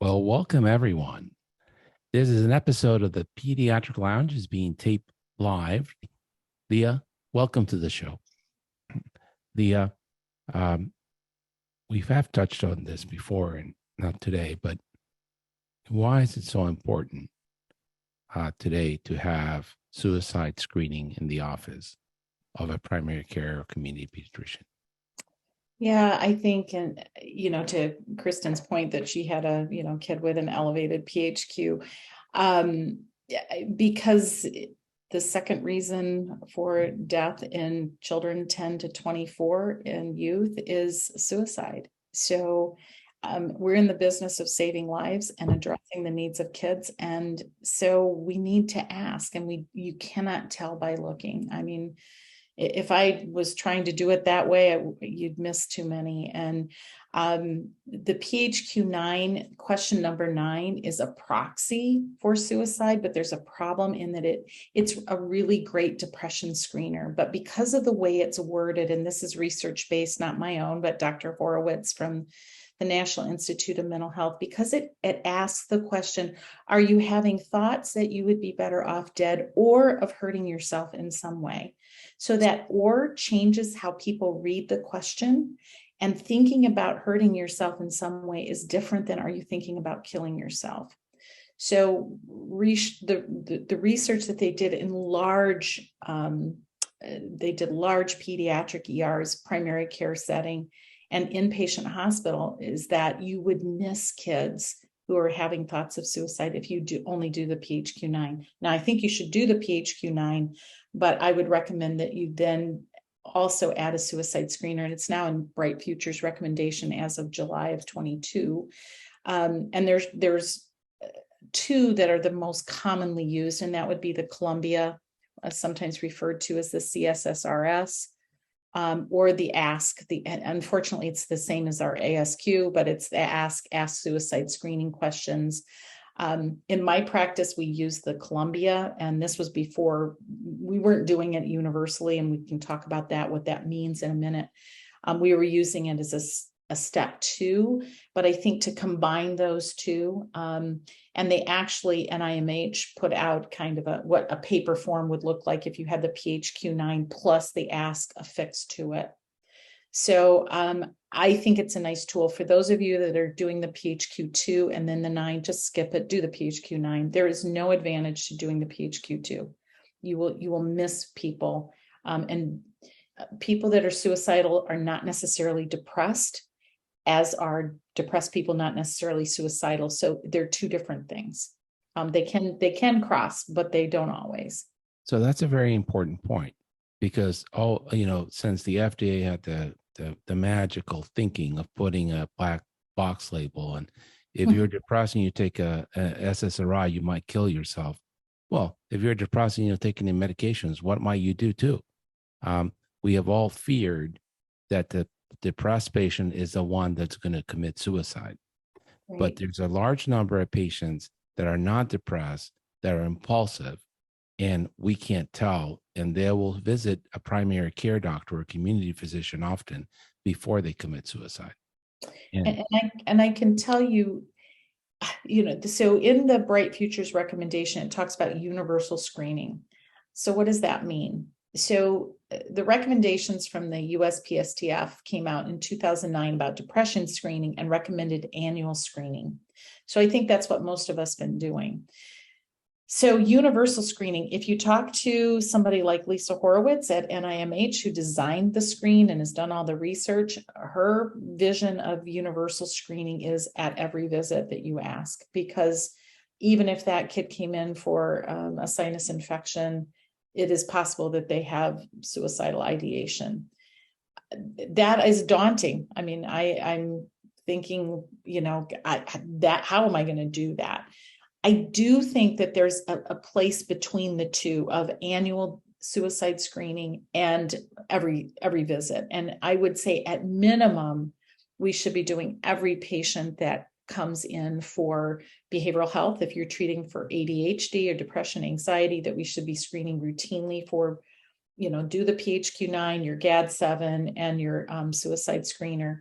Well, welcome everyone. This is an episode of the Pediatric Lounge is being taped live. Leah, welcome to the show. Leah, we have touched on this before and not today, but why is it so important today to have suicide screening in the office of a primary care or community pediatrician? Yeah, I think, and to Kristin's point that she had a kid with an elevated PHQ, because the second reason for death in children 10 to 24 and youth is suicide. So we're in the business of saving lives and addressing the needs of kids, and so we need to ask, and you cannot tell by looking. I mean, if I was trying to do it that way, you'd miss too many. And the PHQ-9, question number 9, is a proxy for suicide, but there's a problem in that it's a really great depression screener. But because of the way it's worded, and this is research-based, not my own, but Dr. Horowitz from the National Institute of Mental Health, because it asks the question, are you having thoughts that you would be better off dead or of hurting yourself in some way? So that or changes how people read the question, and thinking about hurting yourself in some way is different than are you thinking about killing yourself? So the research that they did in large pediatric ERs, primary care setting, and inpatient hospital is that you would miss kids who are having thoughts of suicide if you only do the PHQ-9. Now, I think you should do the PHQ-9, but I would recommend that you then also add a suicide screener, and it's now in Bright Future's recommendation as of July of 22. And there's two that are the most commonly used, and that would be the Columbia, sometimes referred to as the CSSRS, or the ASK. Unfortunately, it's the same as our ASQ, but it's the Ask Suicide Screening Questions. In my practice, we use the Columbia, and this was before we weren't doing it universally, and we can talk about that, what that means in a minute. We were using it as a step 2, but I think to combine those two, and they actually, NIMH put out kind of what a paper form would look like if you had the PHQ-9 plus the Ask affixed to it. So I think it's a nice tool for those of you that are doing the PHQ-2 and then the 9, just skip it, do the PHQ-9. There is no advantage to doing the PHQ-2. You will miss people, and people that are suicidal are not necessarily depressed, as are depressed people not necessarily suicidal. So they're two different things. They can cross, but they don't always. So that's a very important point, because since the FDA had the magical thinking of putting a black box label, and if you're depressed and you take a SSRI, you might kill yourself. Well, if you're depressed and you're taking the medications, what might you do too? We have all feared that the depressed patient is the one that's going to commit suicide. Right. But there's a large number of patients that are not depressed, that are impulsive, and we can't tell, and they will visit a primary care doctor or a community physician often before they commit suicide. And I can tell you, so in the Bright Futures recommendation, it talks about universal screening. So what does that mean? So the recommendations from the USPSTF came out in 2009 about depression screening and recommended annual screening. So I think that's what most of us have been doing. So universal screening, if you talk to somebody like Lisa Horowitz at NIMH, who designed the screen and has done all the research, her vision of universal screening is at every visit that you ask, because even if that kid came in for a sinus infection, it is possible that they have suicidal ideation. That is daunting. I mean, I'm thinking, how am I going to do that? I do think that there's a place between the two of annual suicide screening and every visit. And I would say at minimum, we should be doing every patient that comes in for behavioral health. If you're treating for ADHD or depression, anxiety, that we should be screening routinely for, do the PHQ-9, your GAD-7, and your suicide screener.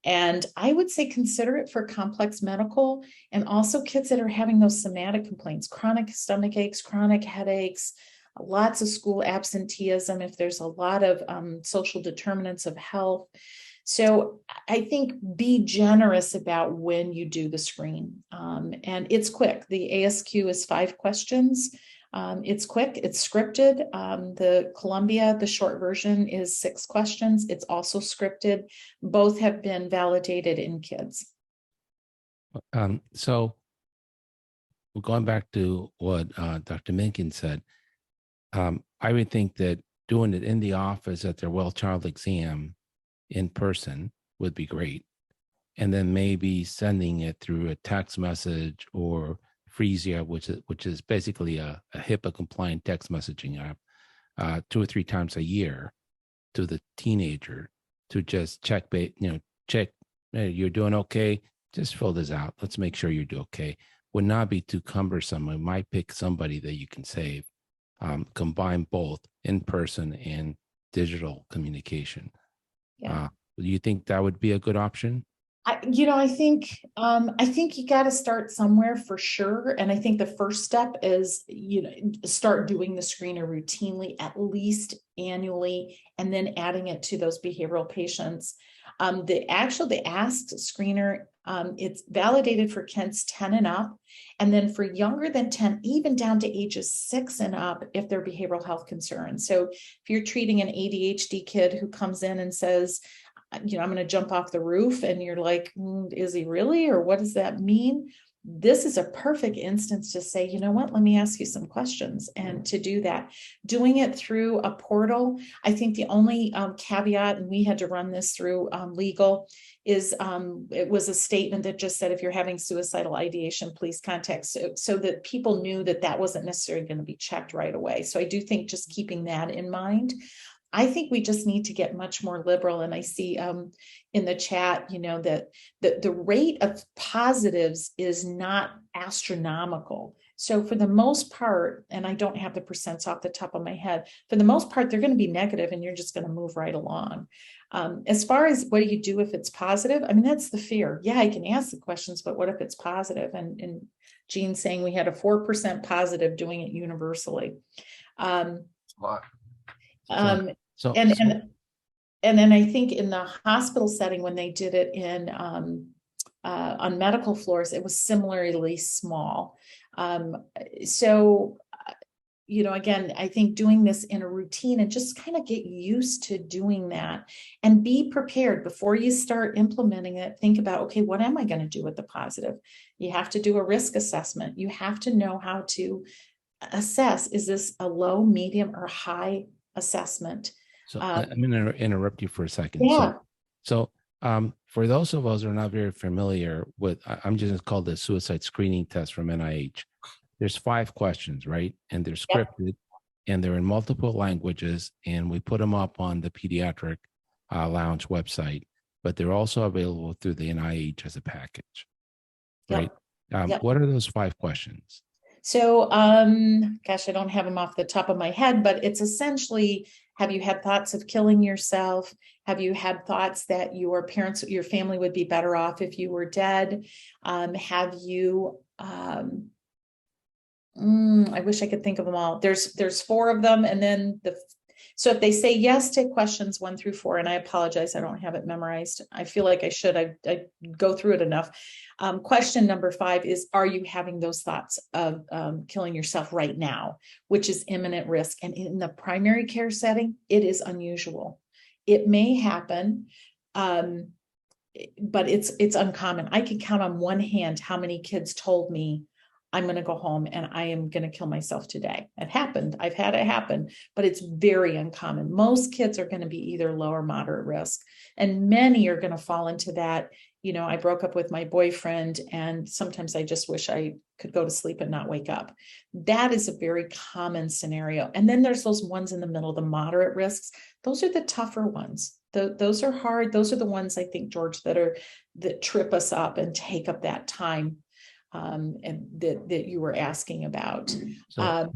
And I would say consider it for complex medical and also kids that are having those somatic complaints, chronic stomach aches, chronic headaches, lots of school absenteeism, if there's a lot of social determinants of health. So I think be generous about when you do the screen. And it's quick. The ASQ is 5 questions. It's quick, it's scripted. The Columbia, the short version, is 6 questions. It's also scripted. Both have been validated in kids. So going back to what Dr. Minkin said, I would think that doing it in the office at their well-child exam in person would be great. And then maybe sending it through a text message or Freesia, which is basically a HIPAA compliant text messaging app, 2 or 3 times a year to the teenager to just check, hey, you're doing okay. Just fill this out. Let's make sure you do okay. Would not be too cumbersome. We might pick somebody that you can save. Combine both in person and digital communication. Yeah. Do you think that would be a good option? I think you got to start somewhere for sure. And I think the first step is, start doing the screener routinely, at least annually, and then adding it to those behavioral patients. The ASK screener, it's validated for kids 10 and up, and then for younger than 10, even down to ages 6 and up, if they're behavioral health concerns. So if you're treating an ADHD kid who comes in and says, I'm going to jump off the roof, and you're like, is he really, or what does that mean? This is a perfect instance to say, you know what, let me ask you some questions. And to do that, doing it through a portal, I think the only caveat, and we had to run this through legal, is it was a statement that just said, if you're having suicidal ideation, please contact, so that people knew that wasn't necessarily going to be checked right away. So I do think just keeping that in mind. I think we just need to get much more liberal. And I see in the chat, that the rate of positives is not astronomical. So for the most part, and I don't have the percents off the top of my head, for the most part, they're going to be negative and you're just going to move right along. As far as what do you do if it's positive? I mean, that's the fear. Yeah, I can ask the questions, but what if it's positive? And Jeanne saying we had a 4% positive doing it universally. And then I think in the hospital setting, when they did it in on medical floors, it was similarly small. Again, I think doing this in a routine and just kind of get used to doing that and be prepared before you start implementing it. Think about, okay, what am I going to do with the positive? You have to do a risk assessment. You have to know how to assess, is this a low, medium, or high assessment? So I'm going to interrupt you for a second. Yeah. So for those of us who are not very familiar with, I'm just going to call the suicide screening test from NIH. There's 5 questions, right? And they're scripted, and they're in multiple languages, and we put them up on the Pediatric Lounge website, but they're also available through the NIH as a package, right? What are those 5 questions? So, I don't have them off the top of my head, but it's essentially, have you had thoughts of killing yourself? Have you had thoughts that your parents, your family would be better off if you were dead? Have you, I wish I could think of them all. There's 4 of them. And then so if they say yes to questions 1 through 4, and I apologize, I don't have it memorized. I feel like I should, I go through it enough. Question number 5 is, are you having those thoughts of killing yourself right now, which is imminent risk? And in the primary care setting, it is unusual. It may happen, but it's uncommon. I can count on one hand how many kids told me, I'm going to go home and I am going to kill myself today. It happened. I've had it happen, but it's very uncommon. Most kids are going to be either low or moderate risk, and many are going to fall into that. I broke up with my boyfriend, and sometimes I just wish I could go to sleep and not wake up. That is a very common scenario. And then there's those ones in the middle, the moderate risks. Those are the tougher ones. Those are hard. Those are the ones, I think, George, that trip us up and take up that time. And that you were asking about. So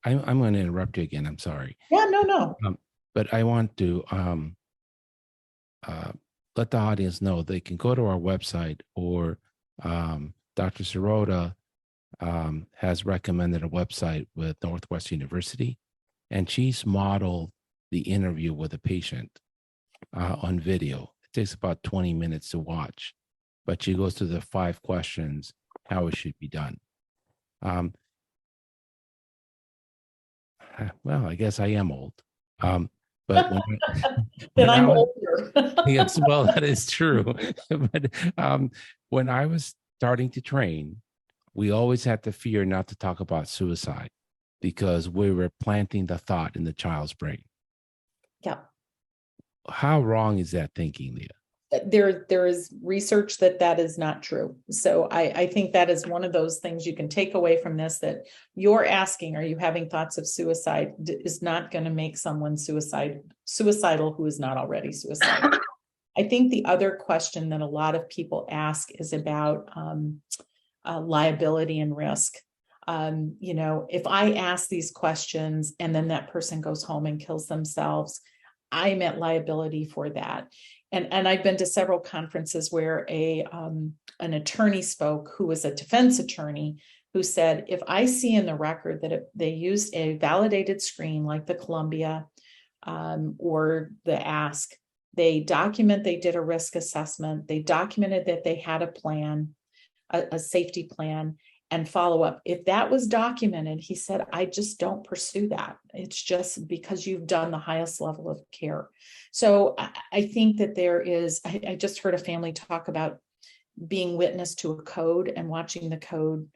I'm going to interrupt you again. I'm sorry. Yeah, no. But I want to let the audience know they can go to our website, or Dr. Sirota has recommended a website with Northwest University, and she's modeled the interview with a patient on video. It takes about 20 minutes to watch, but she goes through the 5 questions, how it should be done. Well, I guess I am old. But then I'm older. Yes, well, that is true. But when I was starting to train, we always had to fear not to talk about suicide because we were planting the thought in the child's brain. Yeah. How wrong is that thinking, Leah? There is research that is not true. So I think that is one of those things you can take away from this, that you're asking, are you having thoughts of suicide, is not going to make someone suicidal who is not already suicidal. I think the other question that a lot of people ask is about liability and risk. If I ask these questions and then that person goes home and kills themselves, I'm at liability for that. And I've been to several conferences where an attorney spoke, who was a defense attorney, who said, if I see in the record that they used a validated screen like the Columbia or the Ask, they document they did a risk assessment, they documented that they had a plan, a safety plan, and follow up. If that was documented, he said, I just don't pursue that. It's just because you've done the highest level of care. So I think that there is, I just heard a family talk about being witness to a code and watching the code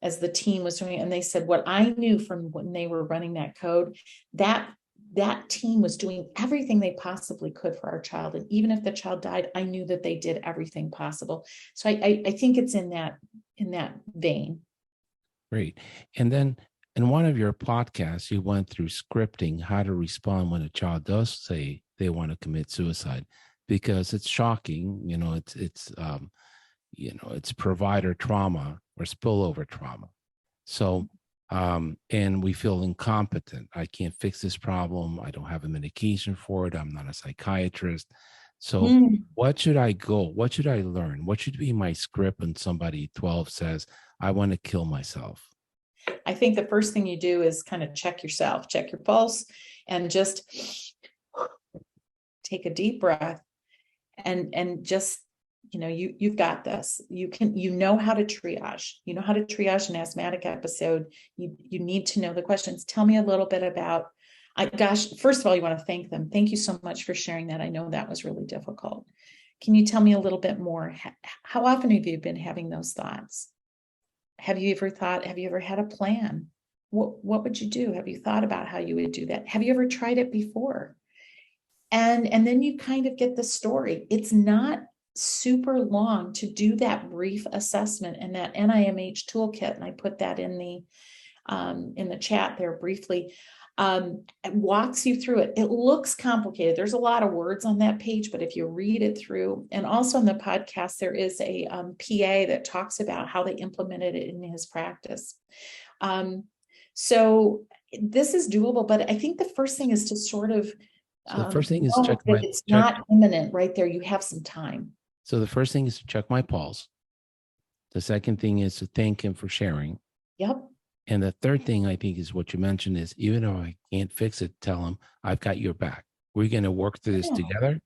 as the team was doing it. And they said, what I knew from when they were running that code, that team was doing everything they possibly could for our child. And even if the child died, I knew that they did everything possible. So I think it's in that vein. Great. And then in one of your podcasts, you went through scripting how to respond when a child does say they want to commit suicide, because it's shocking. It's provider trauma or spillover trauma. So, and we feel incompetent. I can't fix this problem. I don't have a medication for it. I'm not a psychiatrist. So what should I go? What should I learn? What should be my script when somebody 12 says, I want to kill myself? I think the first thing you do is kind of check yourself, check your pulse, and just take a deep breath and just, you've got this. You know how to triage. You know how to triage an asthmatic episode. You need to know the questions. Tell me a little bit about, first of all, you want to thank them. Thank you so much for sharing that. I know that was really difficult. Can you tell me a little bit more? How often have you been having those thoughts? Have you ever had a plan? What would you do? Have you thought about how you would do that? Have you ever tried it before? And then you kind of get the story. It's not super long to do that brief assessment and that NIMH toolkit. And I put that in the chat there briefly. It walks you through it. It looks complicated. There's a lot of words on that page, but if you read it through, and also in the podcast, there is a PA that talks about how they implemented it in his practice. So this is doable, but I think the first thing is to sort of, the first thing is it's not imminent right there. You have some time. So the first thing is to check my pulse. The second thing is to thank him for sharing. Yep. And the third thing I think is what you mentioned is, even though I can't fix it, tell him I've got your back. We're going to work through this together,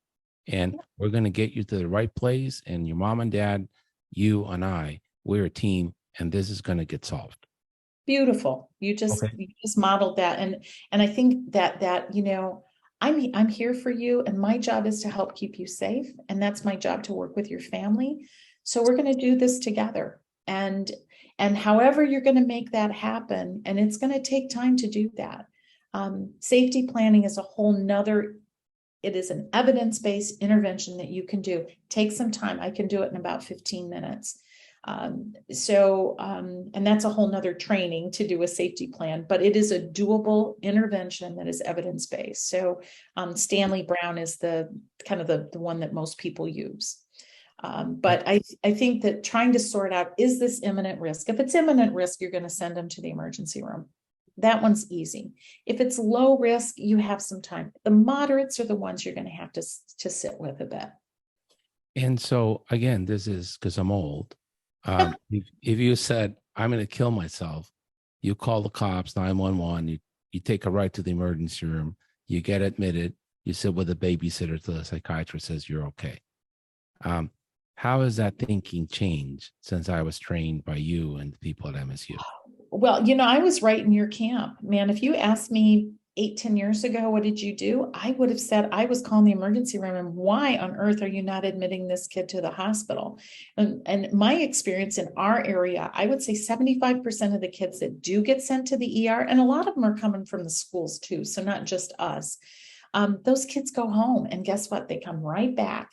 and we're going to get you to the right place. And your mom and dad, you and I, we're a team, and this is going to get solved. Beautiful. You just modeled that. And I think that, I'm here for you, and my job is to help keep you safe. And that's my job, to work with your family. So we're going to do this together. And however you're going to make that happen, and it's going to take time to do that. Safety planning is a whole nother, it is an evidence-based intervention that you can do. Take some time. I can do it in about 15 minutes. And that's a whole nother training to do a safety plan, but it is a doable intervention that is evidence-based. So Stanley Brown is the one that most people use. But I think that trying to sort out, is this imminent risk? If it's imminent risk, you're going to send them to the emergency room. That one's easy. If it's low risk, you have some time. The moderates are the ones you're going to have to sit with a bit. And so again, this is because I'm old. If you said, I'm going to kill myself, you call the cops, 911, you take a ride to the emergency room, you get admitted, you sit with a babysitter till the psychiatrist says you're okay. How has that thinking changed since I was trained by you and the people at MSU? Well, I was right in your camp, man. If you asked me 8-10 years ago, what did you do? I would have said I was calling the emergency room, and why on earth are you not admitting this kid to the hospital? And my experience in our area, I would say 75% of the kids that do get sent to the ER, and a lot of them are coming from the schools too, so not just us. Those kids go home, and guess what? They come right back.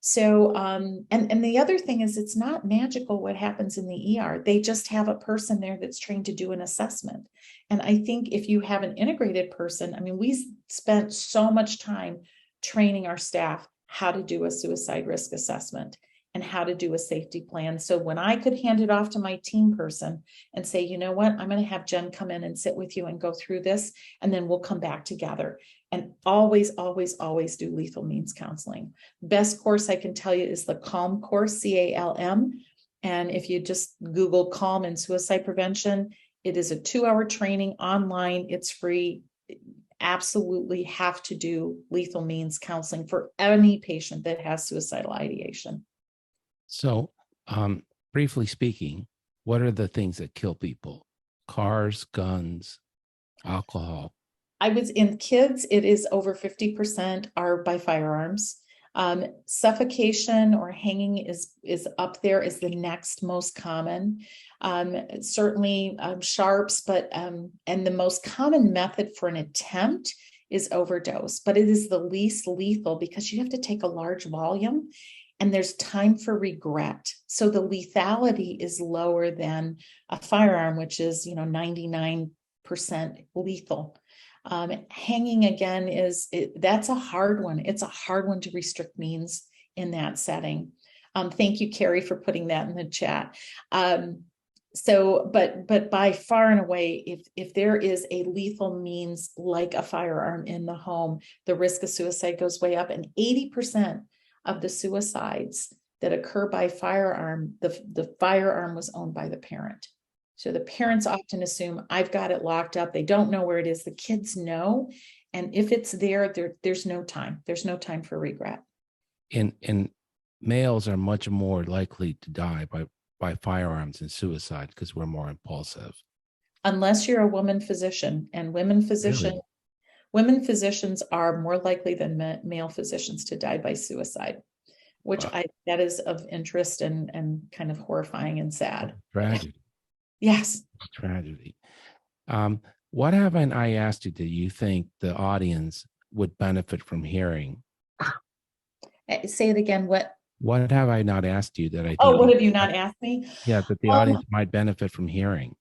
So, and the other thing is, it's not magical what happens in the ER. They just have a person there that's trained to do an assessment. And I think if you have an integrated person, I mean, we spent so much time training our staff how to do a suicide risk assessment and how to do a safety plan. So when I could hand it off to my team person and say, you know what, I'm going to have Jen come in and sit with you and go through this, and then we'll come back together. And always, always, always do lethal means counseling. Best course I can tell you is the CALM course, CALM. And if you just Google CALM and suicide prevention, it is a 2-hour training online. It's free. Absolutely have to do lethal means counseling for any patient that has suicidal ideation. So, briefly speaking, what are the things that kill people? Cars, guns, alcohol? I was in kids, it is over 50% are by firearms. Suffocation or hanging is up there as the next most common. Certainly sharps, but and the most common method for an attempt is overdose, but it is the least lethal because you have to take a large volume and there's time for regret. So the lethality is lower than a firearm, which is 99% lethal. Hanging again that's a hard one. It's a hard one to restrict means in that setting. Thank you, Kerry, for putting that in the chat. But by far and away, if there is a lethal means like a firearm in the home, the risk of suicide goes way up. And 80% of the suicides that occur by firearm, the firearm was owned by the parent. So the parents often assume I've got it locked up. They don't know where it is. The kids know. And if it's there's no time. There's no time for regret. And males are much more likely to die by firearms and suicide because we're more impulsive. Unless you're a woman physician, and women physicians are more likely than male physicians to die by suicide, which that is of interest and kind of horrifying and sad. Tragedy. Yes. Tragedy. What haven't I asked you that you think the audience would benefit from hearing? Say it again. What have I not asked you that I think? Oh, what have you not asked me? Yeah, that the audience might benefit from hearing.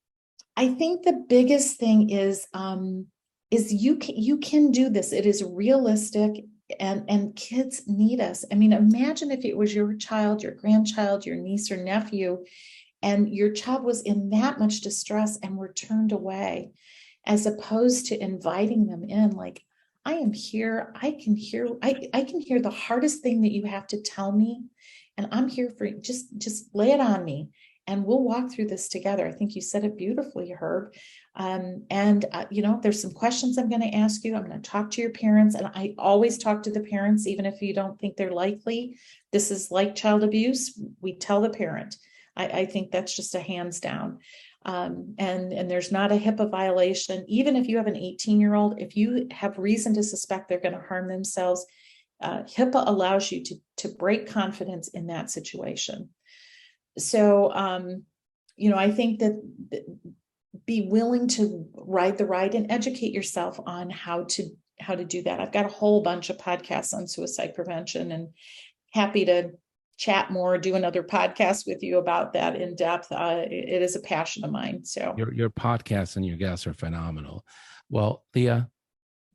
I think the biggest thing is you can do this. It is realistic, and kids need us. I mean, imagine if it was your child, your grandchild, your niece or nephew, and your child was in that much distress and were turned away, as opposed to inviting them in. Like, I am here. I can hear the hardest thing that you have to tell me, and I'm here for you. Just lay it on me, and we'll walk through this together. I think you said it beautifully, Herb. There's some questions I'm going to ask you. I'm going to talk to your parents, and I always talk to the parents, even if you don't think they're likely. This is like child abuse. We tell the parent. I think that's just a hands down. And there's not a HIPAA violation. Even if you have an 18-year-old, if you have reason to suspect they're going to harm themselves, HIPAA allows you to break confidence in that situation. So, I think that be willing to ride the ride and educate yourself on how to do that. I've got a whole bunch of podcasts on suicide prevention, and happy to chat more, do another podcast with you about that in depth. It is a passion of mine. So your podcast and your guests are phenomenal. Well, Leah,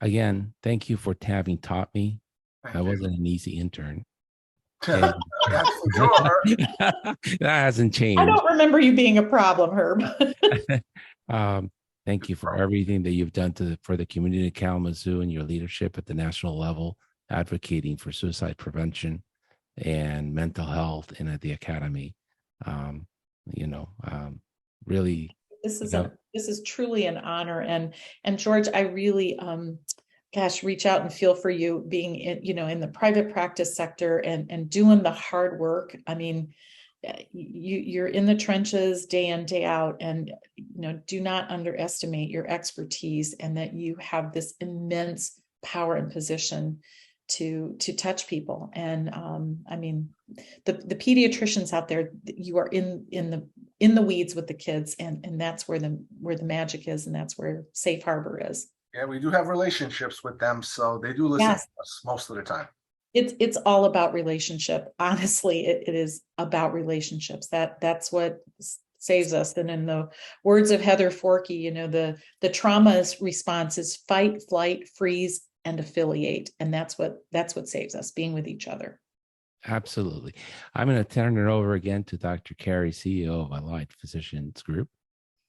again, thank you for having taught me. I wasn't an easy intern. That's for sure. That hasn't changed. I don't remember you being a problem, Herb. Thank you for everything that you've done for the community of Kalamazoo and your leadership at the national level, advocating for suicide prevention. and mental health and at the academy. You know, really, This is you know, this is truly an honor. And George, I really reach out and feel for you being in the private practice sector and doing the hard work. I mean, you're in the trenches day in, day out, and do not underestimate your expertise, and that you have this immense power and position to touch people. And I mean, the pediatricians out there, you are in the weeds with the kids, and that's where the magic is, and that's where safe harbor is. Yeah, we do have relationships with them, so they do listen to us most of the time. It's all about relationship. Honestly, it is about relationships. That's what saves us. And in the words of Heather Forkey, the trauma response is fight, flight, freeze, and affiliate. And that's what saves us, being with each other. Absolutely. I'm going to turn it over again to Dr. Kerry, CEO of Allied Physicians Group,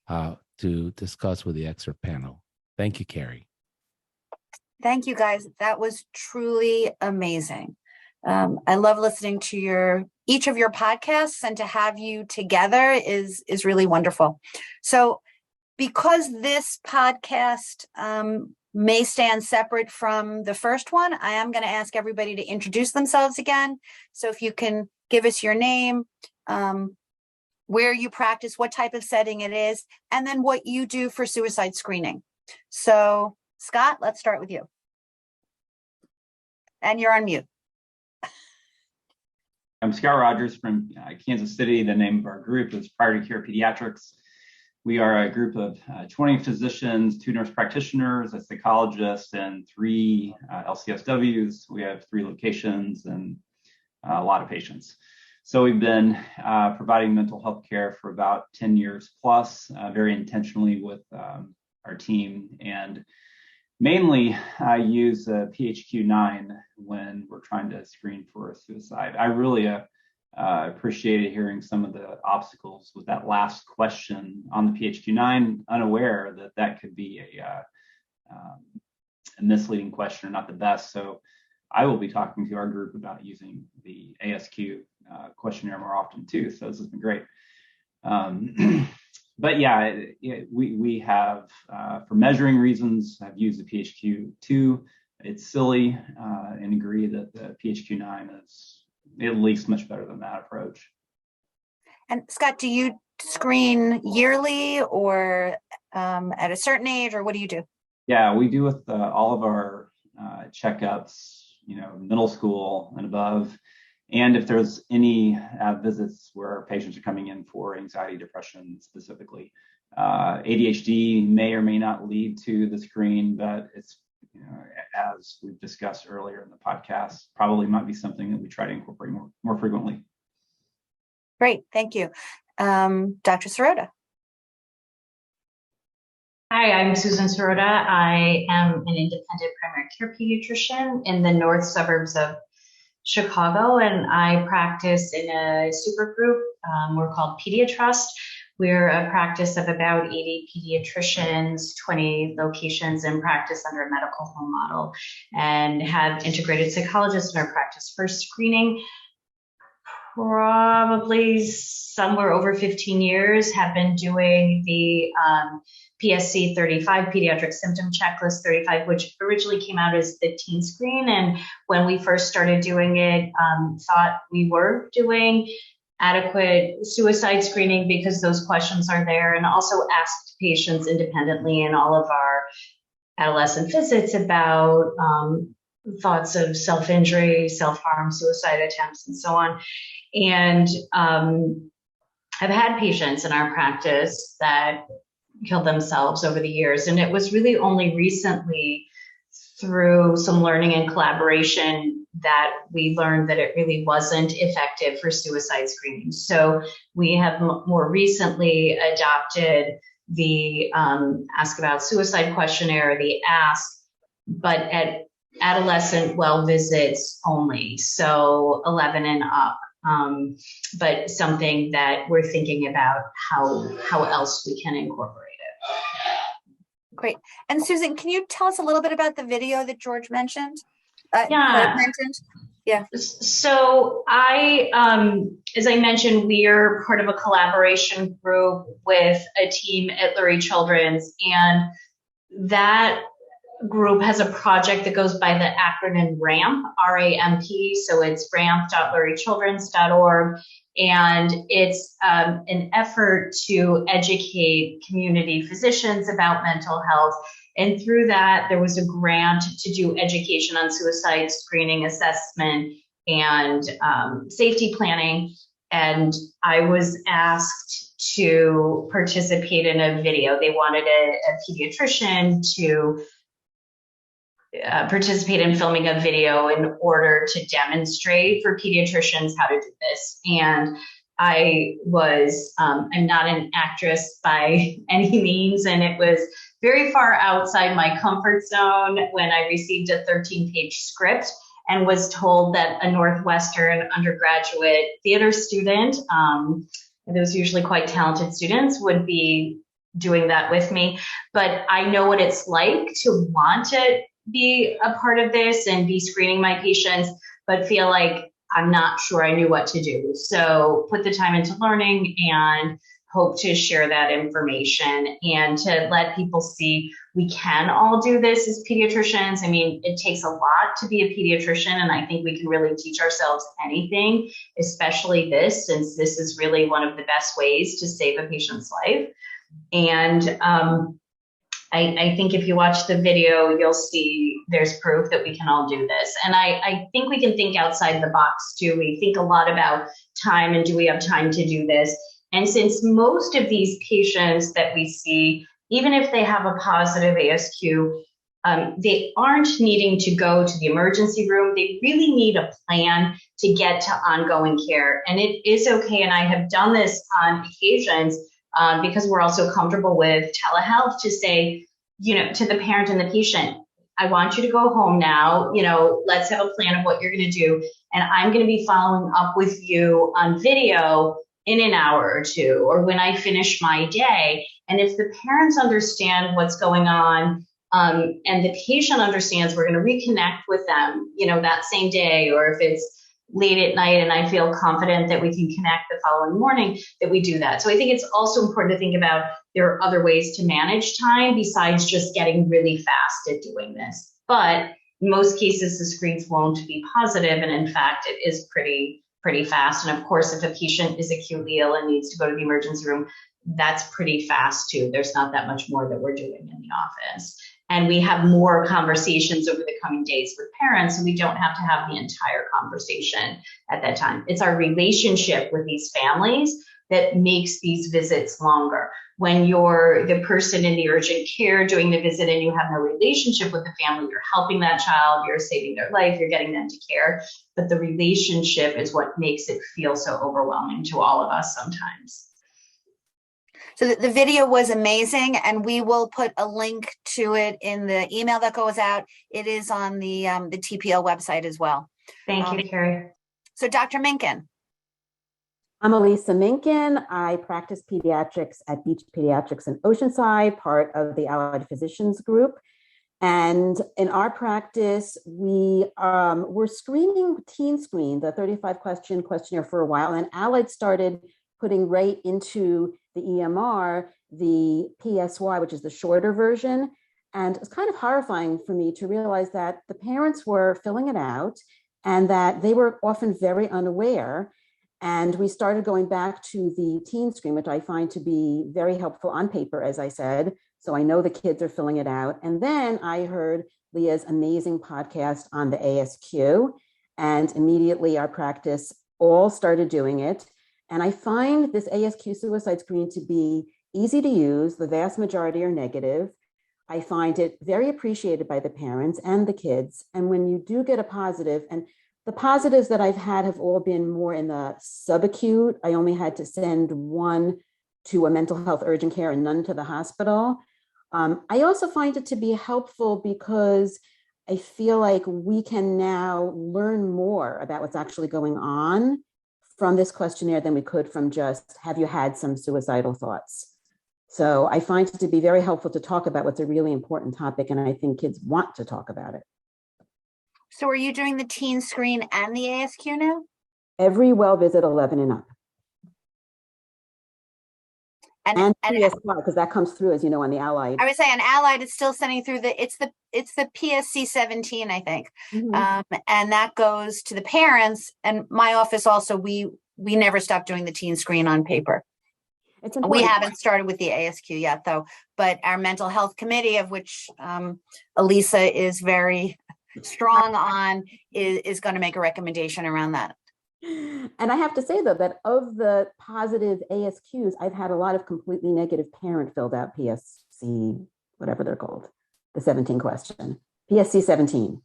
to discuss with the expert panel. Thank you, Kerry. Thank you, guys. That was truly amazing. I love listening to each of your podcasts, and to have you together is really wonderful. So because this podcast may stand separate from the first one, I am going to ask everybody to introduce themselves again. So if you can give us your name, where you practice, what type of setting it is, and then what you do for suicide screening. So Scott, let's start with you. And you're on mute. I'm Scott Rogers from Kansas City. The name of our group is Priority Care Pediatrics. We are a group of 20 physicians, 2 nurse practitioners, a psychologist, and 3 LCSWs. We have 3 locations and a lot of patients. So we've been providing mental health care for about 10 years plus, very intentionally with our team. And mainly, I use PHQ-9 when we're trying to screen for suicide. I really appreciated hearing some of the obstacles with that last question on the PHQ-9, unaware that could be a misleading question or not the best. So I will be talking to our group about using the ASQ questionnaire more often too. So this has been great. But yeah, we have, for measuring reasons, I've used the PHQ-2. It's silly, and agree that the PHQ-9 is at least much better than that approach. And Scott, do you screen yearly or at a certain age, or what do you do? Yeah, we do with all of our checkups, middle school and above. And if there's any visits where patients are coming in for anxiety, depression specifically, ADHD may or may not lead to the screen, but it's, as we've discussed earlier in the podcast, probably might be something that we try to incorporate more frequently. Great, thank you. Dr. Sirota. Hi, I'm Susan Sirota. I am an independent primary care pediatrician in the north suburbs of Chicago, and I practice in a super group. We're called Pediatrust. We're a practice of about 80 pediatricians, 20 locations, and practice under a medical home model, and have integrated psychologists in our practice for screening. Probably somewhere over 15 years, have been doing the PSC 35, Pediatric Symptom Checklist 35, which originally came out as the teen screen. And when we first started doing it, thought we were doing adequate suicide screening because those questions are there, and also asked patients independently in all of our adolescent visits about thoughts of self-injury, self-harm, suicide attempts, and so on. And I've had patients in our practice that killed themselves over the years. And it was really only recently, through some learning and collaboration, that we learned that it really wasn't effective for suicide screening. So we have more recently adopted the Ask About Suicide questionnaire, the ASK, but at adolescent well visits only, so 11 and up. But something that we're thinking about how else we can incorporate it. Great. And Susan, can you tell us a little bit about the video that George mentioned? Yeah. So as I mentioned, we are part of a collaboration group with a team at Lurie Children's, and that group has a project that goes by the acronym RAMP, R-A-M-P. So it's ramp.luriechildrens.org. And it's an effort to educate community physicians about mental health. And through that, there was a grant to do education on suicide screening, assessment, and safety planning. And I was asked to participate in a video. They wanted a pediatrician to participate in filming a video in order to demonstrate for pediatricians how to do this. And I'm not an actress by any means, and it was very far outside my comfort zone when I received a 13-page script and was told that a Northwestern undergraduate theater student, those usually quite talented students, would be doing that with me. But I know what it's like to want to be a part of this and be screening my patients, but feel like I'm not sure I knew what to do. So put the time into learning and hope to share that information and to let people see we can all do this as pediatricians. I mean, it takes a lot to be a pediatrician, and I think we can really teach ourselves anything, especially this, since this is really one of the best ways to save a patient's life. And I think if you watch the video, you'll see there's proof that we can all do this. And I think we can think outside the box too. We think a lot about time and do we have time to do this? And since most of these patients that we see, even if they have a positive ASQ, they aren't needing to go to the emergency room. They really need a plan to get to ongoing care. And it is okay. And I have done this on occasions because we're also comfortable with telehealth to say, to the parent and the patient, I want you to go home now. Let's have a plan of what you're going to do. And I'm going to be following up with you on video in an hour or two, or when I finish my day. And if the parents understand what's going on, and the patient understands, we're going to reconnect with them, that same day, or if it's late at night and I feel confident that we can connect the following morning, that we do that. So I think it's also important to think about there are other ways to manage time besides just getting really fast at doing this. But in most cases, the screens won't be positive, and in fact, it is pretty fast. And of course, if a patient is acutely ill and needs to go to the emergency room, that's pretty fast too. There's not that much more that we're doing in the office. And we have more conversations over the coming days with parents, so we don't have to have the entire conversation at that time. It's our relationship with these families that makes these visits longer. When you're the person in the urgent care doing the visit and you have no relationship with the family, you're helping that child, you're saving their life, you're getting them to care. But the relationship is what makes it feel so overwhelming to all of us sometimes. So the video was amazing, and we will put a link to it in the email that goes out. It is on the TPL website as well. Thank you, Kerry. So Dr. Minkin. I'm Alisa Minkin. I practice pediatrics at Beach Pediatrics in Oceanside, part of the Allied Physicians Group. And in our practice, we're screening Teen Screen, the 35-question questionnaire, for a while. And Allied started putting right into the EMR, the PSY, which is the shorter version. And it's kind of horrifying for me to realize that the parents were filling it out and that they were often very unaware. And we started going back to the Teen Screen, which I find to be very helpful on paper, as I said. So I know the kids are filling it out. And then I heard Leah's amazing podcast on the ASQ, and immediately our practice all started doing it. And I find this ASQ suicide screen to be easy to use. The vast majority are negative. I find it very appreciated by the parents and the kids. And when you do get a positive, and the positives that I've had have all been more in the subacute. I only had to send one to a mental health urgent care and none to the hospital. I also find it to be helpful because I feel like we can now learn more about what's actually going on from this questionnaire than we could from just, have you had some suicidal thoughts? So I find it to be very helpful to talk about what's a really important topic, and I think kids want to talk about it. So are you doing the teen screen and the ASQ now? Every well visit 11 and up. And PSR, because that comes through, as you know, on the Allied. I would say on Allied, it's still sending through it's the PSC 17, I think. And that goes to the parents. And my office also, we never stopped doing the teen screen on paper. We haven't started with the ASQ yet, though. But our mental health committee, of which Alisa is very strong on, is going to make a recommendation around that. And I have to say, though, that of the positive ASQs, I've had a lot of completely negative parent filled out PSC, whatever they're called, the 17 question, PSC 17.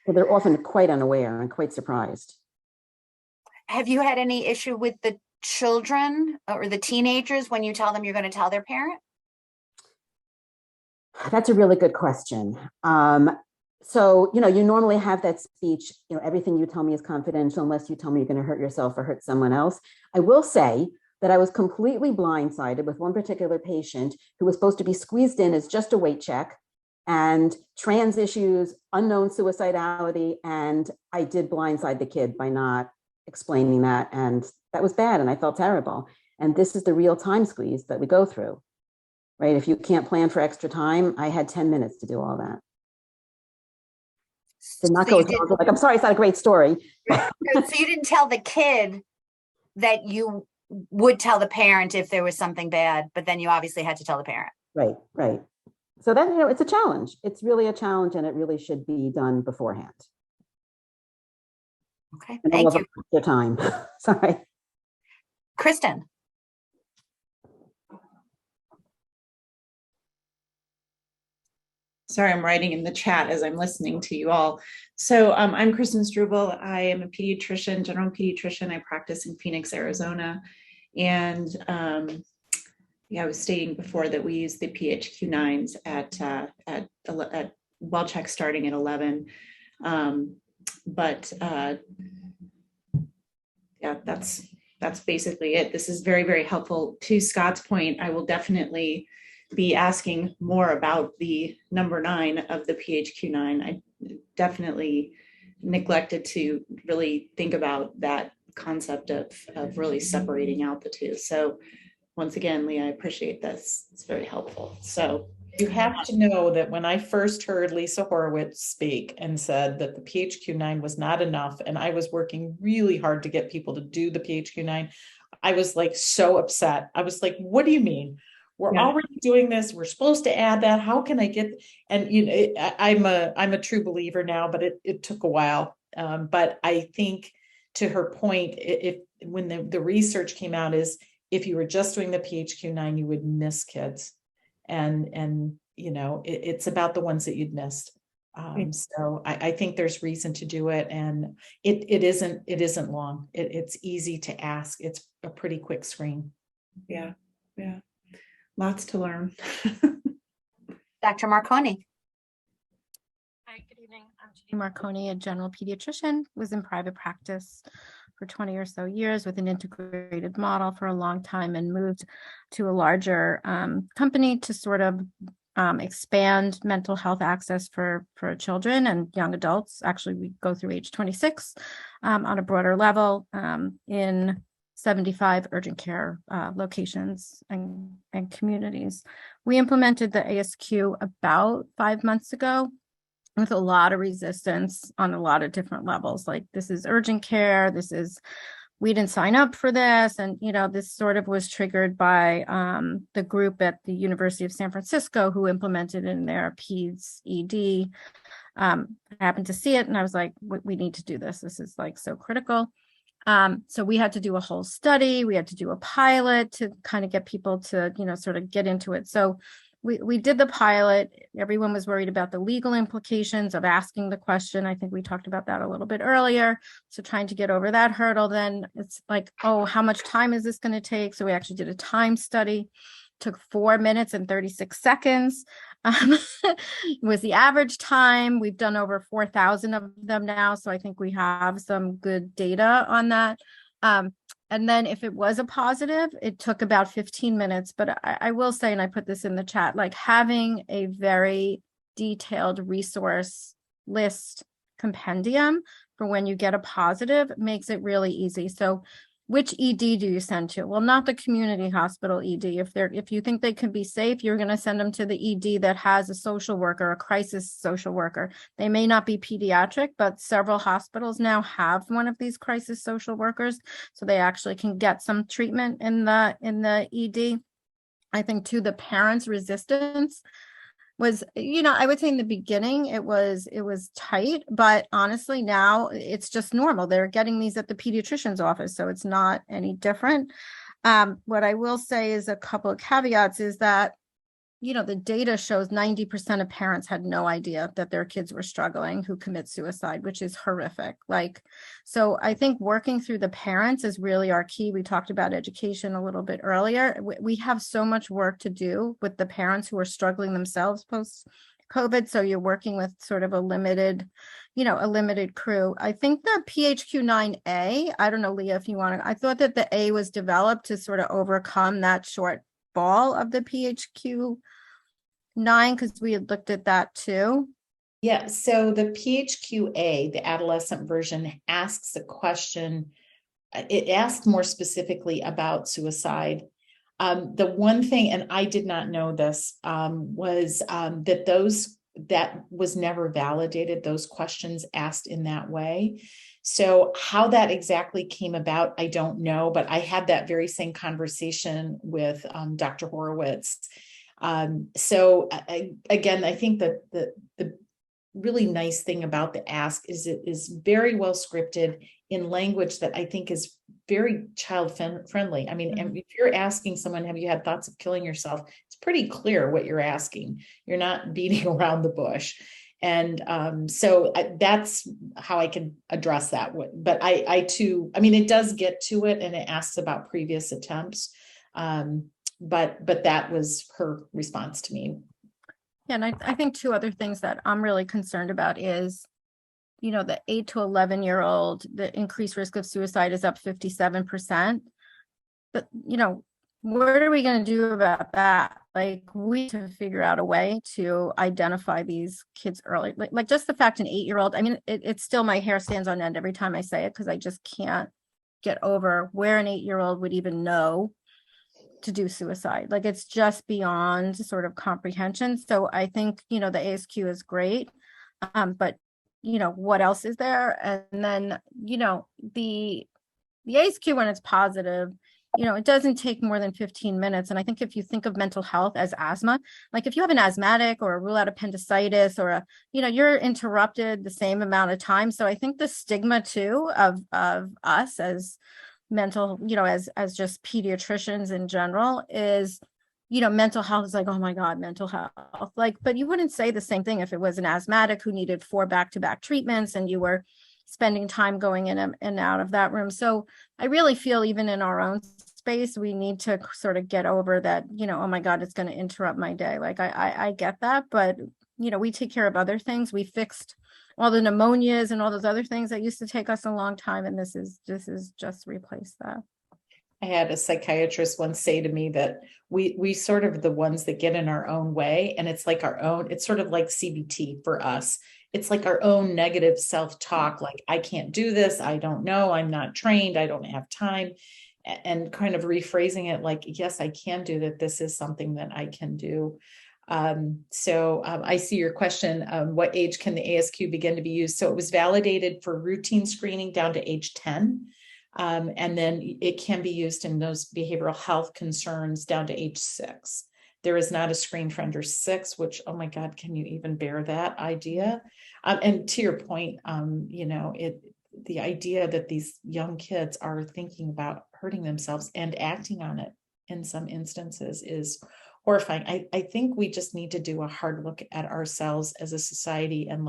So they're often quite unaware and quite surprised. Have you had any issue with the children or the teenagers when you tell them you're going to tell their parent? That's a really good question. So, you normally have that speech, everything you tell me is confidential unless you tell me you're going to hurt yourself or hurt someone else. I will say that I was completely blindsided with one particular patient who was supposed to be squeezed in as just a weight check and trans issues, unknown suicidality. And I did blindside the kid by not explaining that. And that was bad. And I felt terrible. And this is the real time squeeze that we go through, right? If you can't plan for extra time, I had 10 minutes to do all that. Did not go like, I'm sorry, it's not a great story. So you didn't tell the kid that you would tell the parent if there was something bad, but then you obviously had to tell the parent. Right. So that, it's a challenge. It's really a challenge, and it really should be done beforehand. Okay, and thank you. Your time. Sorry. Kristin. Sorry, I'm writing in the chat as I'm listening to you all. So I'm Kristin Struble. I am a pediatrician, general pediatrician. I practice in Phoenix, Arizona. And I was stating before that we use the PHQ-9s at well check starting at 11. That's basically it. This is very, very helpful. To Scott's point, I will definitely be asking more about the number 9 of the PHQ-9. I definitely neglected to really think about that concept of really separating out the two. So once again, Leah, I appreciate this. It's very helpful. So you have to know that when I first heard Lisa Horowitz speak and said that the PHQ-9 was not enough, and I was working really hard to get people to do the PHQ-9, I was like so upset. I was like, what do you mean? We're already doing this. We're supposed to add that. How can I get? And I'm a true believer now, but it took a while. But I think to her point, when the research came out, is if you were just doing the PHQ-9, you would miss kids, and it's about the ones that you'd missed. So I think there's reason to do it, and it isn't long. It's easy to ask. It's a pretty quick screen. Yeah. Lots to learn. Dr. Marconi. Hi, good evening. I'm Jeanne Marconi, a general pediatrician, was in private practice for 20 or so years with an integrated model for a long time, and moved to a larger company to sort of expand mental health access for children and young adults. Actually, we go through age 26 on a broader level in 75 urgent care locations and communities. We implemented the ASQ about 5 months ago with a lot of resistance on a lot of different levels. Like, this is urgent care, we didn't sign up for this. And, this sort of was triggered by the group at the University of San Francisco who implemented in their PEDS ED. I happened to see it and I was like, we need to do this. This is like so critical. So we had to do a whole study. We had to do a pilot to kind of get people to, sort of get into it. So we did the pilot. Everyone was worried about the legal implications of asking the question. I think we talked about that a little bit earlier. So trying to get over that hurdle, then it's like, oh, how much time is this going to take? So we actually did a time study. Took 4 minutes and 36 seconds. Was the average time. We've done over 4,000 of them now. So I think we have some good data on that. And then if it was a positive, it took about 15 minutes. But I will say, and I put this in the chat, like having a very detailed resource list compendium for when you get a positive makes it really easy. So which ED do you send to? Well, not the community hospital ED. If you think they can be safe, you're going to send them to the ED that has a social worker, a crisis social worker. They may not be pediatric, but several hospitals now have one of these crisis social workers, so they actually can get some treatment in the ED. I think too, the parents' resistance was, I would say in the beginning it was tight, but honestly now it's just normal. They're getting these at the pediatrician's office, so it's not any different. What I will say is a couple of caveats is that, the data shows 90% of parents had no idea that their kids were struggling who commit suicide, which is horrific. So I think working through the parents is really our key. We talked about education a little bit earlier. We have so much work to do with the parents who are struggling themselves post-COVID. So you're working with sort of a limited crew. I think the PHQ-9A, I don't know, Leah, if you want to, I thought that the A was developed to sort of overcome that short ball of the PHQ-9, because we had looked at that too. Yeah, so the PHQ-A, the adolescent version, asks a question. It asks more specifically about suicide. The one thing, and I did not know this, was that was never validated, those questions asked in that way. So how that exactly came about, I don't know, but I had that very same conversation with Dr. Horowitz. So again, I think that the really nice thing about the ask is it is very well scripted in language that I think is very child friendly. I mean, if you're asking someone, have you had thoughts of killing yourself? It's pretty clear what you're asking. You're not beating around the bush. And so that's how I can address that. But I too, I mean, it does get to it and it asks about previous attempts. But that was her response to me. Yeah, and I think two other things that I'm really concerned about is, the 8 to 11-year-old, the increased risk of suicide is up 57%. But, what are we going to do about that? We need to figure out a way to identify these kids early. Like just the fact an 8-year-old, I mean, it's still, my hair stands on end every time I say it, because I just can't get over where an 8-year-old would even know to do suicide. It's just beyond sort of comprehension. So I think, the ASQ is great. But, what else is there? And then, the ASQ, when it's positive, it doesn't take more than 15 minutes. And I think if you think of mental health as asthma, if you have an asthmatic or a rule out appendicitis or you're interrupted the same amount of time. So I think the stigma too of us as mental, as just pediatricians in general is, mental health is oh my God, mental health. But you wouldn't say the same thing if it was an asthmatic who needed 4 back-to-back treatments and you were spending time going in and out of that room. So I really feel even in our own space, we need to sort of get over that, oh my God, it's going to interrupt my day. I get that, but we take care of other things. We fixed all the pneumonias and all those other things that used to take us a long time. And this is just replace that. I had a psychiatrist once say to me that we sort of the ones that get in our own way. And it's like our own, it's sort of like CBT for us. It's like our own negative self-talk. I can't do this. I don't know. I'm not trained. I don't have time. And kind of rephrasing it yes, I can do that. This is something that I can do. So I see your question. What age can the ASQ begin to be used? So it was validated for routine screening down to age 10. And then it can be used in those behavioral health concerns down to age 6. There is not a screen for under 6, which, oh my God, can you even bear that idea? And to your point, the idea that these young kids are thinking about hurting themselves and acting on it in some instances is horrifying. I think we just need to do a hard look at ourselves as a society and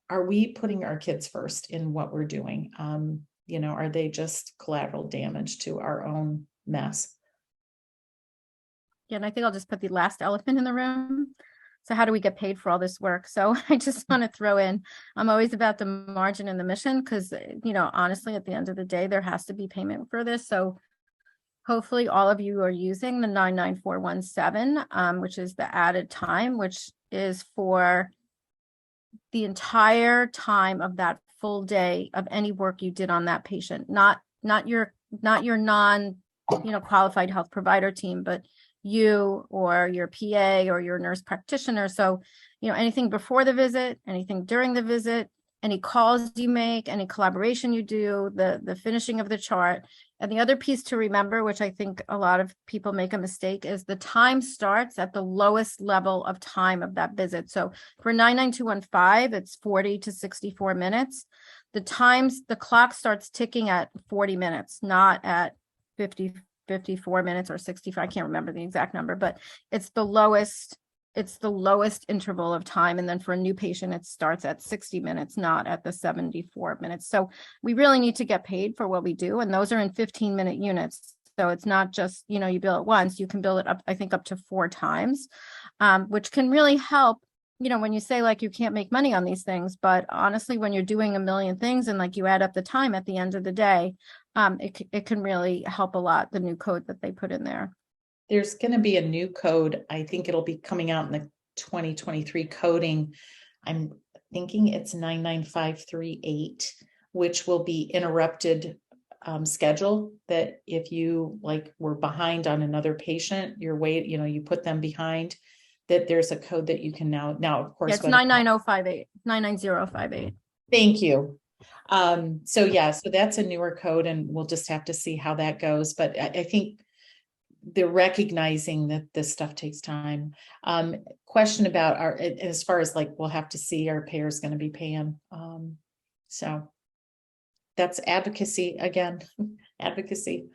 are we putting our kids first in what we're doing? Are they just collateral damage to our own mess? Yeah, and I think I'll just put the last elephant in the room. So how do we get paid for all this work? So I just want to throw in, I'm always about the margin and the mission because, honestly, at the end of the day, there has to be payment for this. So hopefully all of you are using the 99417, which is the added time, which is for the entire time of that full day of any work you did on that patient, not your non, qualified health provider team, but you or your PA or your nurse practitioner. So, anything before the visit, anything during the visit, any calls you make, any collaboration you do, the finishing of the chart. And the other piece to remember, which I think a lot of people make a mistake, is the time starts at the lowest level of time of that visit. So for 99215, it's 40 to 64 minutes. The clock starts ticking at 40 minutes, not at 54 minutes or 65. I can't remember the exact number, but it's the lowest interval of time. And then for a new patient, it starts at 60 minutes, not at the 74 minutes. So we really need to get paid for what we do. And those are in 15-minute units. So it's not just, you bill it once, you can bill it up, I think up to 4 times, which can really help, when you say like you can't make money on these things, but honestly, when you're doing a million things and like you add up the time at the end of the day, it can really help a lot, the new code that they put in there. There's going to be a new code. I think it'll be coming out in the 2023 coding. I'm thinking it's 99538, which will be interrupted schedule, that if you were behind on another patient, you put them behind, that there's a code that you can now of course. Yeah, it's 99058, 99058. Thank you. So that's a newer code, and we'll just have to see how that goes. But I think they're recognizing that this stuff takes time. Question about as far as we'll have to see our payers going to be paying. So that's advocacy again, advocacy.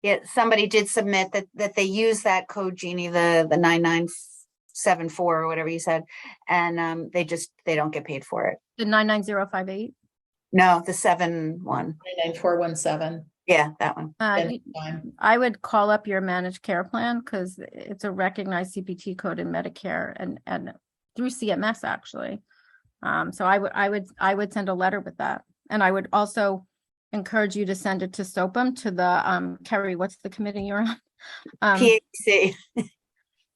Yeah, somebody did submit that they use that code, Jeannie, the 9974 or whatever you said, and they don't get paid for it. The 99058? No, the 71. 99417. Yeah, that one. I would call up your managed care plan, because it's a recognized CPT code in Medicare and through CMS actually. So I would send a letter with that, and I would also encourage you to send it to SOPM, to the Kerry. What's the committee you're on? PHC.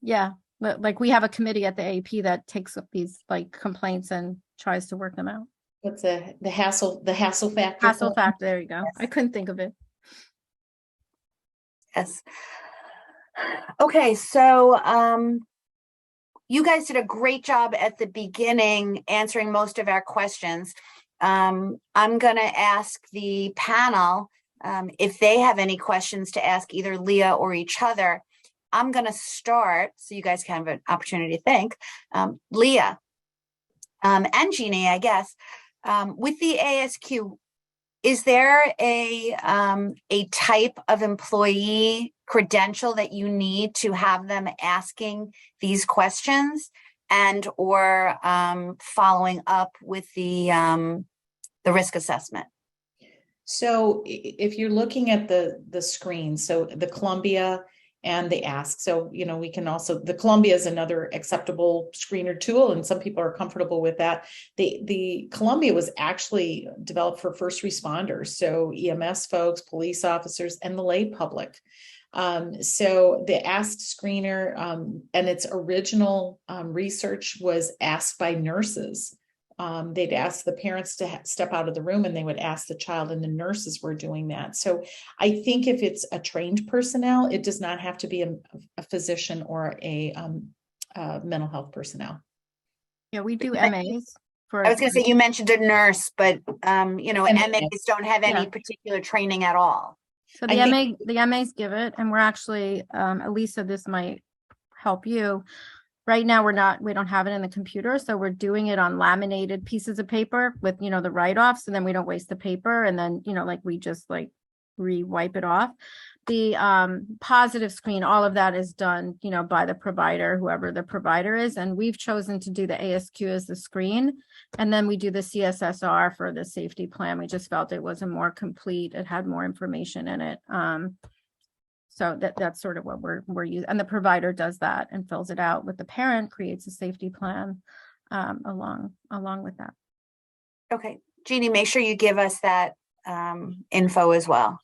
Yeah, but we have a committee at the AAP that takes up these complaints and tries to work them out. What's the hassle factor? Hassle factor. There you go. Yes. I couldn't think of it. Yes. Okay, so you guys did a great job at the beginning answering most of our questions. I'm going to ask the panel if they have any questions to ask either Leah or each other. I'm going to start so you guys can have an opportunity to think. Leah and Jeannie, I guess. With the ASQ, is there a type of employee credential that you need to have them asking these questions and or following up with the risk assessment? So if you're looking at the screen, so the Columbia and the Ask. So, we can also, the Columbia is another acceptable screener tool, and some people are comfortable with that. The Columbia was actually developed for first responders, so EMS folks, police officers, and the lay public. So the Ask screener and its original research was asked by nurses. They'd ask the parents to step out of the room, and they would ask the child, and the nurses were doing that. So I think if it's a trained personnel, it does not have to be a physician or a mental health personnel. Yeah, we do MAs. I was going to say, you mentioned a nurse, but MAs don't have any particular training at all. So the MAs give it, and we're actually, Alisa, this might help you. Right now, we don't have it in the computer, so we're doing it on laminated pieces of paper with, the write-offs, and then we don't waste the paper, and then, we just re-wipe it off. The positive screen, all of that is done, by the provider, whoever the provider is, and we've chosen to do the ASQ as the screen, and then we do the CSSR for the safety plan. We just felt it was a more complete, it had more information in it. So that's sort of what we're using, and the provider does that and fills it out with the parent, creates a safety plan along with that. Okay, Jeannie, make sure you give us that info as well.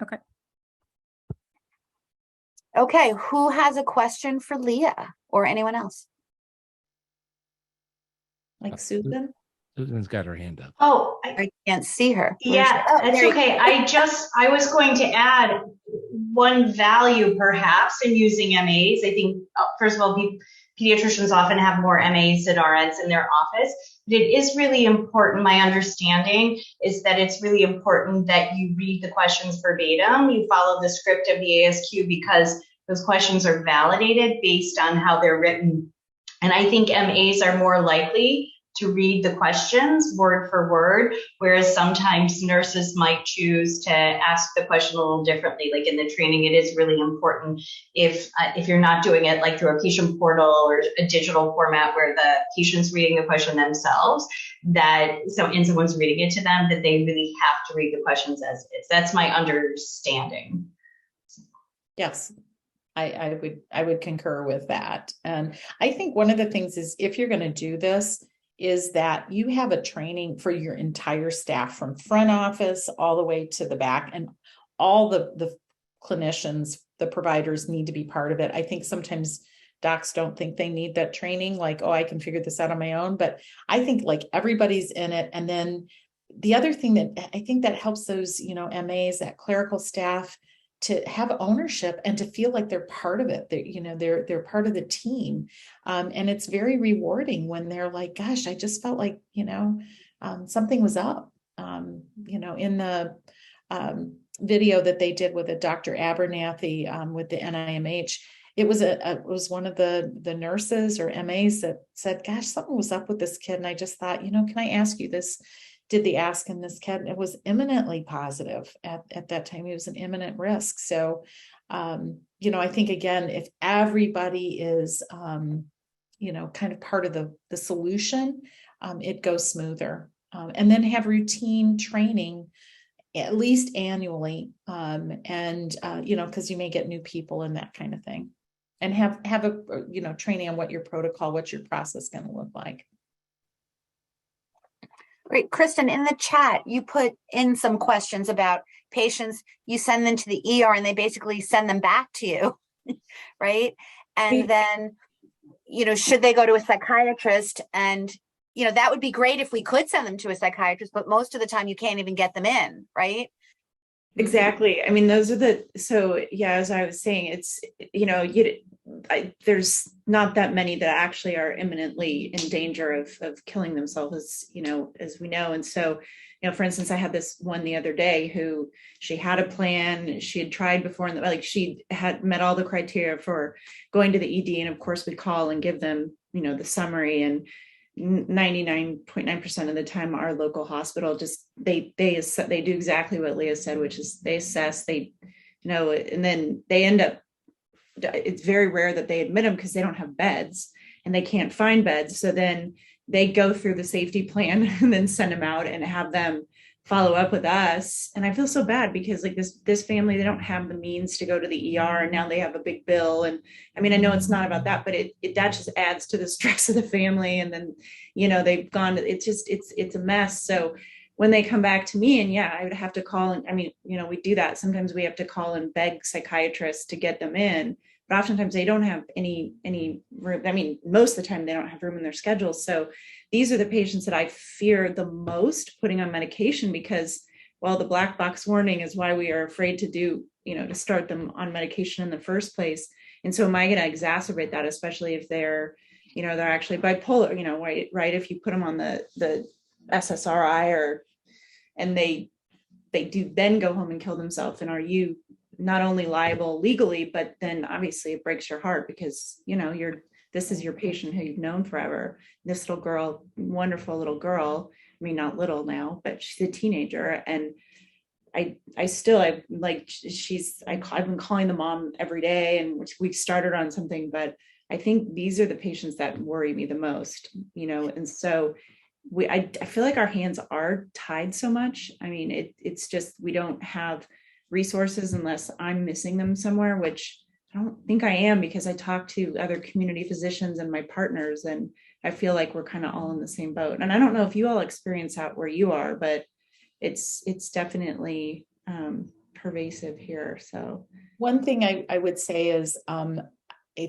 Okay. Okay, who has a question for Leah or anyone else? like Susan. Susan's got her hand up. Oh, I can't see her. yeah, that's there you okay. I was going to add one value perhaps in using MAs. I think, first of all, pediatricians often have more MAs than RNs in their office. But it is really important, my understanding is that it's really important that you read the questions verbatim. You follow the script of the ASQ because those questions are validated based on how they're written. And I think MAs are more likely to read the questions word for word, whereas sometimes nurses might choose to ask the question a little differently. Like in the training, it is really important if you're not doing it like through a patient portal or a digital format where the patient's reading the question themselves, and someone's reading it to them, that they really have to read the questions as is. That's my understanding. Yes. I would concur with that. And I think one of the things is, if you're going to do this, is that you have a training for your entire staff from front office all the way to the back, and all the clinicians, the providers need to be part of it. I think sometimes docs don't think they need that training, like, oh, I can figure this out on my own, but I think like everybody's in it. And then the other thing that I think that helps those, MAs, that clerical staff, to have ownership and to feel like they're part of it. They're part of the team. And it's very rewarding when they're like, gosh, I just felt like, something was up. In the video that they did with a Dr. Abernathy with the NIMH, it was one of the nurses or MAs that said, gosh, something was up with this kid. And I just thought, can I ask you this? Did the ask in this kid? It was imminently positive at that time. It was an imminent risk. So, I think, again, if everybody is, kind of part of the solution, it goes smoother. And then have routine training at least annually. Because you may get new people and that kind of thing. And have a, training on what your protocol, what your process is going to look like. Great. Kristin, in the chat, you put in some questions about patients. You send them to the ER and they basically send them back to you, right? And then, should they go to a psychiatrist? And, that would be great if we could send them to a psychiatrist, but most of the time you can't even get them in, right? Exactly. I mean, as I was saying, it's, there's not that many that actually are imminently in danger of killing themselves, as we know. And so, for instance, I had this one the other day who she had a plan. She had tried before, and she had met all the criteria for going to the ED. And of course, we'd call and give them, the summary, and 99.9% of the time, our local hospital they do exactly what Leah said, which is they assess, and then they end up, it's very rare that they admit them because they don't have beds and they can't find beds. So then they go through the safety plan and then send them out and have them follow up with us. And I feel so bad because this family, they don't have the means to go to the ER, and now they have a big bill. And I mean, I know it's not about that, but that just adds to the stress of the family. And then, they've gone, it's a mess. So when they come back to me, and I would have to call, and I mean, we do that. Sometimes we have to call and beg psychiatrists to get them in, but oftentimes they don't have any room. I mean, most of the time they don't have room in their schedules. So these are the patients that I fear the most putting on medication, because the black box warning is why we are afraid to to start them on medication in the first place. And so am I going to exacerbate that, especially if they're actually bipolar, right? If you put them on the SSRI and they do then go home and kill themselves, and are you not only liable legally, but then obviously it breaks your heart because, this is your patient who you've known forever. This little girl, wonderful little girl. I mean, not little now, but she's a teenager. And I've been calling the mom every day, and we've started on something, but I think these are the patients that worry me the most, and so I feel like our hands are tied so much. I mean, it's just, we don't have resources unless I'm missing them somewhere, which I don't think I am, because I talk to other community physicians and my partners, and I feel like we're kind of all in the same boat. And I don't know if you all experience that where you are, but it's definitely pervasive here. So one thing I would say is, I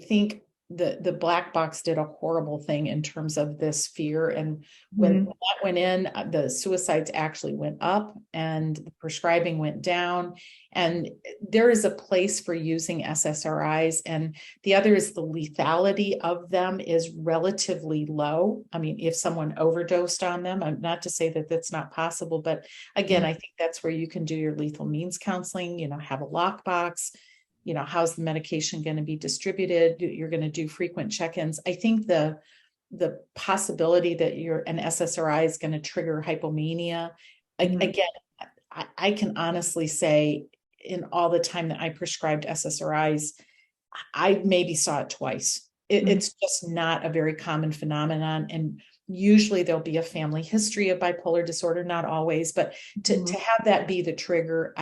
think the black box did a horrible thing in terms of this fear. And when that went in, the suicides actually went up and the prescribing went down. And there is a place for using SSRIs. And the other is the lethality of them is relatively low. I mean, if someone overdosed on them, I'm not to say that that's not possible, but again, I think that's where you can do your lethal means counseling, have a lockbox. How's the medication going to be distributed? You're going to do frequent check-ins. I think the possibility that an SSRI is going to trigger hypomania. Again, I can honestly say in all the time that I prescribed SSRIs, I maybe saw it twice. It's just not a very common phenomenon. And usually there'll be a family history of bipolar disorder, not always, but to have that be the trigger,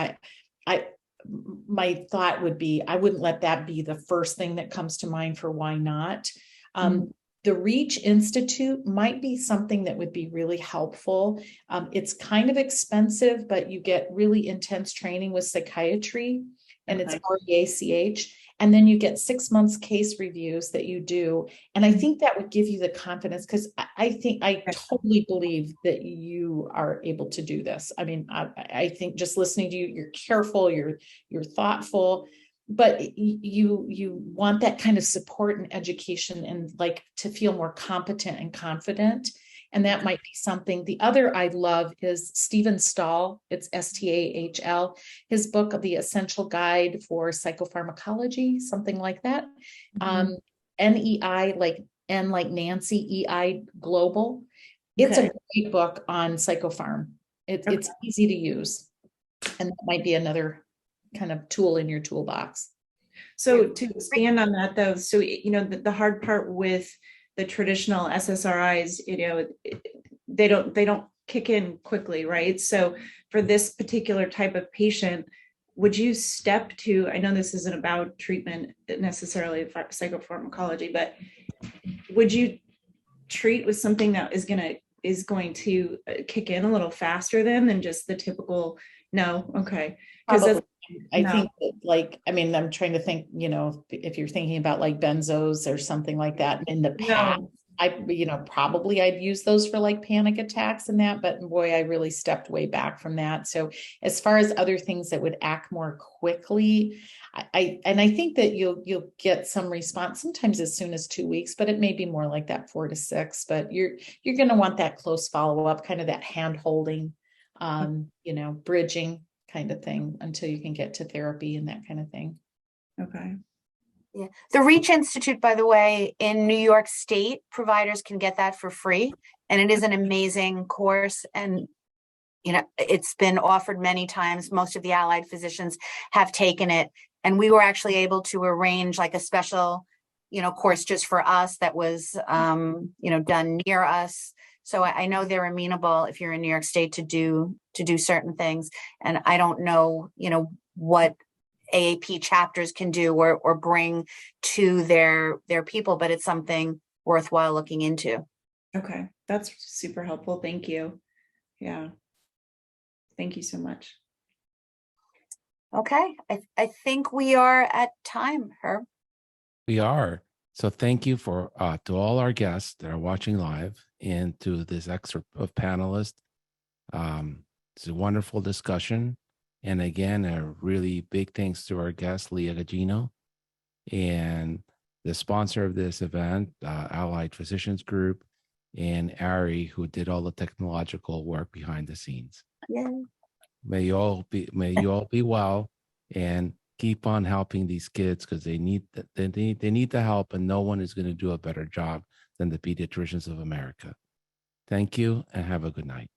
my thought would be, I wouldn't let that be the first thing that comes to mind for why not. The Reach Institute might be something that would be really helpful. It's kind of expensive, but you get really intense training with psychiatry, and it's REACH. And then you get 6 months case reviews that you do. And I think that would give you the confidence, because I totally believe that you are able to do this. I mean, I think just listening to you, you're careful, you're thoughtful, but you want that kind of support and education and like to feel more competent and confident. And that might be something. The other I love is Stephen Stahl. It's Stahl. His book of The Essential Guide for Psychopharmacology, something like that. NEI, like N like Nancy, EI Global. It's a great book on psychopharm. It's easy to use. And that might be another kind of tool in your toolbox. So to expand on that though, so, the hard part with the traditional SSRIs, they don't kick in quickly, right? So for this particular type of patient, would you step to, I know this isn't about treatment necessarily, psychopharmacology, but would you treat with something that is going to kick in a little faster than just the typical, no, okay. Because I think that, I'm trying to think, if you're thinking about like benzos or something like that in the past, probably I'd use those for like panic attacks and that, but boy, I really stepped way back from that. So as far as other things that would act more quickly, I think that you'll get some response sometimes as soon as 2 weeks, but it may be more like that 4 to 6, but you're going to want that close follow-up, kind of that hand holding, bridging kind of thing until you can get to therapy and that kind of thing. Okay. Yeah. The Reach Institute, by the way, in New York State, providers can get that for free. And it is an amazing course. And, it's been offered many times. Most of the allied physicians have taken it. And we were actually able to arrange like a special, course just for us that was, done near us. So I know they're amenable if you're in New York State to do certain things. And I don't know, what AAP chapters can do or bring to their people, but it's something worthwhile looking into. Okay. That's super helpful. Thank you. Yeah. Thank you so much. Okay. I think we are at time, Herb. We are. So thank you to all our guests that are watching live and to this excerpt of panelists. It's a wonderful discussion. And again, a really big thanks to our guest, Leah Gaggino, and the sponsor of this event, Allied Physicians Group, and Ari, who did all the technological work behind the scenes. Yeah. May you all be well and keep on helping these kids, because they need the help, and no one is going to do a better job than the pediatricians of America. Thank you and have a good night.